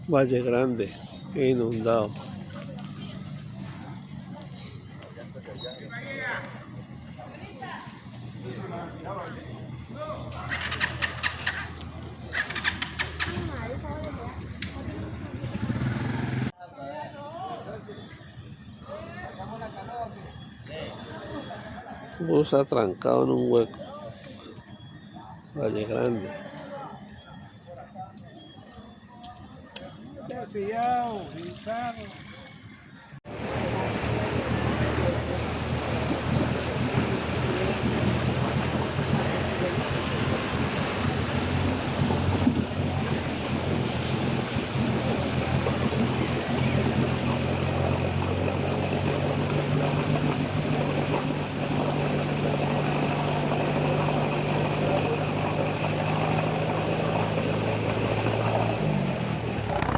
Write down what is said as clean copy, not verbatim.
Valle Grande, inundado. Bus atrancado en un hueco. Valle Grande. Pillado,